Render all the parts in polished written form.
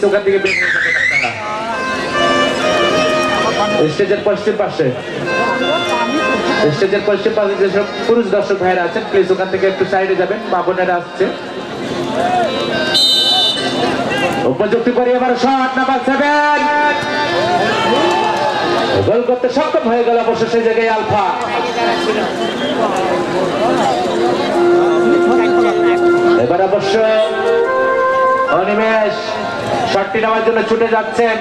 ওখান থেকে বের হয়ে যাবেন আপনারা স্টেজের পশ্চিম পাশে। স্টেজের পশ্চিম পাশে যেসব পুরুষ দর্শক ভাইরা আছেন প্লিজ ওখান থেকে একটু সাইডে যাবেন, মা বোনেরা আসছে। উপযুক্ত করে এবার শট নাম্বার 7 গোল করতে সক্ষম হয়ে গেল অবশ্য সেই জায়গায় আলফা। এবার অবশ্য অনিমেষ শটটি নেওয়ার জন্য ছুটে যাচ্ছেন।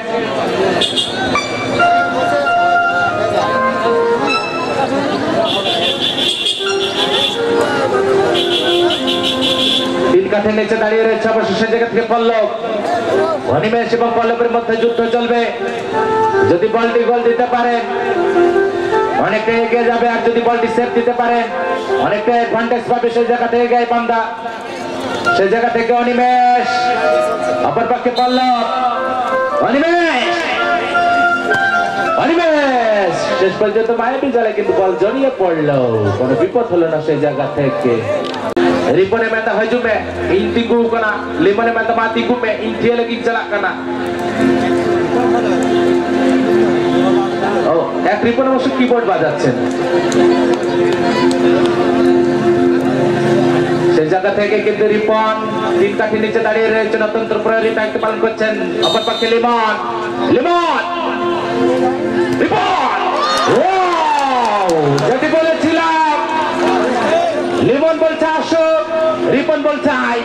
তিন কাঠের নিচে দাঁড়িয়ে রয়েছে অবশ্য সেই জায়গা থেকে পল্লব। অনিমেষ এবং পল্লবের মধ্যে যুদ্ধ চলবে। যদি বলটি গোল দিতে পারেন অনেকটা এগিয়ে যাবে, আর যদি বলটি সেভ দিতে পারেন অনেকটা অ্যাডভান্টেজ পাবে সেই জায়গা থেকে গায়ে বান্দা। সেই জায়গা থেকে অনিমেষ, অপর পক্ষে পল্লব। অনিমেষ অনিমেষ শেষ পর্যন্ত মায়াবী জালে কিন্তু বল জড়িয়ে পড়লো, কোনো বিপদ হলো না সেই জায়গা থেকে। Ripon yang mata haju me, inti ku kana, limon yang mata mati ku me, inti lagi jalak kana. Oh, এক রিপন অবশ্য কিবোর্ড বাজাচ্ছেন। সেই জায়গা থেকে কিন্তু রিপন তিন কাঠি নিচে দাঁড়িয়ে রয়েছেন, অত্যন্ত প্রহরী দায়িত্ব পালন করছেন। অপর পক্ষে লিমন, লিমন, রিপন। যেটি বলেছিলাম, লিমন বলছে আসো, রিপন বলছে আই।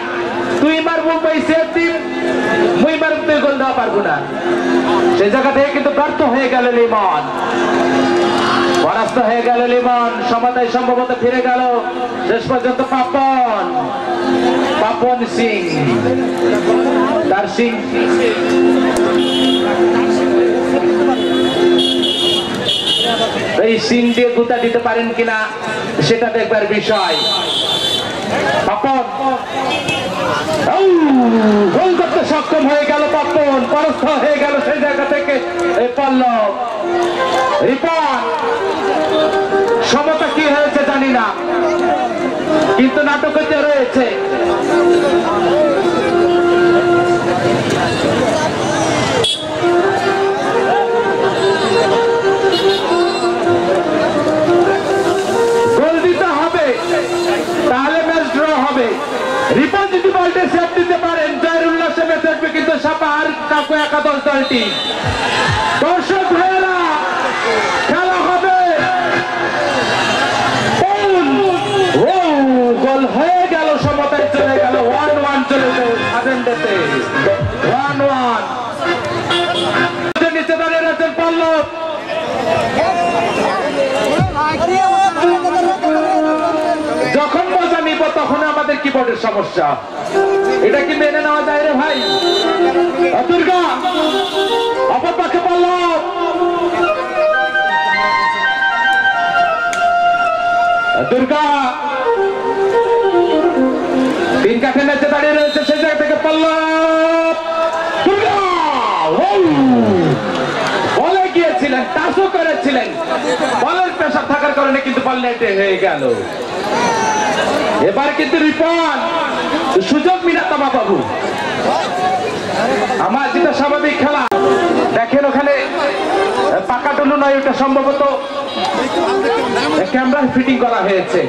তুই মারবো সেফ দিন, মুই মারব তুই গোল দেওয়া পারবো না। সেই জায়গা থেকে কিন্তু ব্যর্থ হয়ে গেল লিমন, পরাস্ত হয়ে গেল লিমন। সমতায় সম্ভবত ফিরে গেল শেষ পর্যন্ত পাপন, পাপন সিং, তার সিং এই সিং দিয়ে গুতা দিতে পারেন কিনা সেটা দেখবার বিষয়। পাপন গোল করতে সক্ষম হয়ে গেল পাপন, পরাস্ত হয়ে গেল সেই জায়গা থেকে এই পল্লব। রিপন সমতা কি হয়েছে জানি না, কিন্তু নাটকতে রয়েছে। গোল দিতে হবে, তাহলে ম্যাচ ড্র হবে। রিপন যদি বলটা সেভ দিতে পারেন জয়ের উল্লাসে ম্যাচ আসবে, কিন্তু সাপা আর কাকু একাদশ দলটি। দর্শক ভাইয়েরা খেলা হবে, গোল হয়ে গেল, সমতায় চলে গেল, 1-1 চলে গেল আদেন্ডেতে, 1-1। নিচে দাঁড়িয়ে রয়েছেন পল্লব। যখন মজা নিব তখন আমাদের কিবোর্ডের সমস্যা, এটা কি মেনে নেওয়া যায় রে ভাই? দুর্গা অপর পক্ষে পল্লব, দুর্গা তিন কাঠের নিচে দাঁড়িয়ে রয়েছে সেই জায়গা থেকে পল্লব। দুর্গা বলে গিয়েছিলেন, টাচও করেছিলেন, বলের প্রেসার থাকার কারণে কিন্তু বল নেটে হয়ে গেল। এবার কিন্তু রিপন সুযোগ মিনাতামা বাবু, আমার যেটা স্বাভাবিক খেলা। দেখেন ওখানে পাকা টুলু নয়, ওটা সম্ভবত ক্যামেরা ফিটিং করা হয়েছে।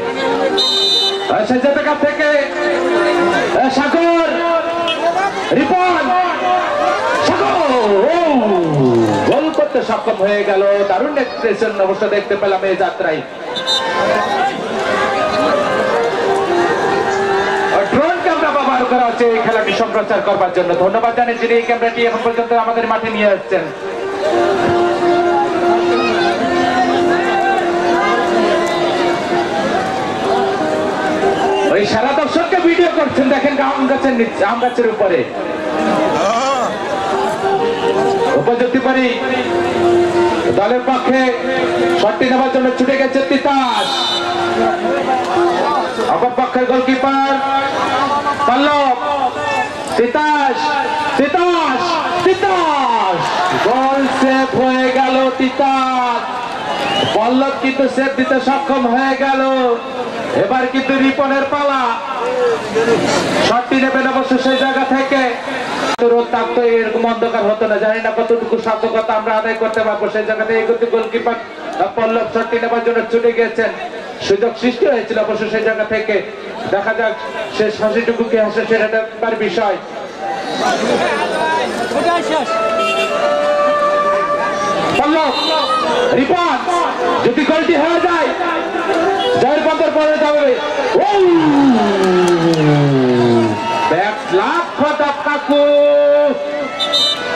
সেই জায়গা থেকে সাগর, রিপন, সাগর গোল করতে সক্ষম হয়ে গেল। দারুণ এক্সপ্রেশন অবশ্য দেখতে পেলাম এই যাত্রায়। ড্রোন ক্যামেরা ব্যবহার করা হচ্ছে এই খেলাটি সম্প্রচার করবার জন্য। ধন্যবাদ জানাই যিনি এই ক্যামেরাটি এখন পর্যন্ত আমাদের মাঠে নিয়ে আসছেন। ওই সারা দর্শককে ভিডিও করছেন, দেখেন আম গাছের নিচে, আম গাছের উপরে। উপযুক্তি পারি দলের পক্ষে শটটি নেওয়ার জন্য ছুটে গেছে তিতাস। অপর পক্ষের গোলকিপার পল্লব। তিতাস, তিতাস, তিতাস গোল সেভ হয়ে গেল। তিতাস পল্লব কিন্তু সেভ দিতে সক্ষম হয়ে গেল। এবার কিন্তু রিপনের পালা, শটটি নেবেন অবশ্য সেই জায়গা থেকে। রোদ থাকতো এরকম অন্ধকার হতো না। জানি না কতটুকু সার্থকতা আমরা আদায় করতে পারবো। সেই জায়গাতে এই গোলকিপার পল্লব শটটি নেবার জন্য ছুটে গিয়েছেন, সুযোগ সৃষ্টি হয়েছিল অবশ্য সেই জায়গা থেকে। দেখা যাক শেষ হাসিটুকু কি হাসে সেটা তার বিষয়। পল্লব রিপন যদি গোলটি হয়ে যায় জয়ের পথের পরে যাবে।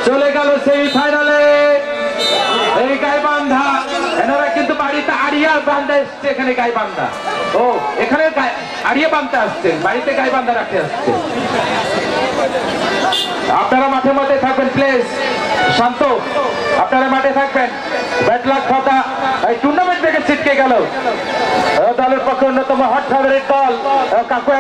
চলে গেল সেই ফাইনালে এই গাইবান্ধা। এনারা কিন্তু বাড়িতে আড়িয়া বান্ধা এসছে, এখানে গাইবান্ধা। ও এখানে আড়িয়া বান্ধা আসছে, বাড়িতে গাইবান্ধা রাখতে আসছে। আপনারা মাঠে মাঠে থাকবেন প্লিজ, শান্ত আপনারা মাঠে থাকবেন। ব্যাড লাক কথা এই টুর্নামেন্ট থেকে ছিটকে গেল দলের পক্ষে অন্যতম হট ফেভারিট দল কাকু।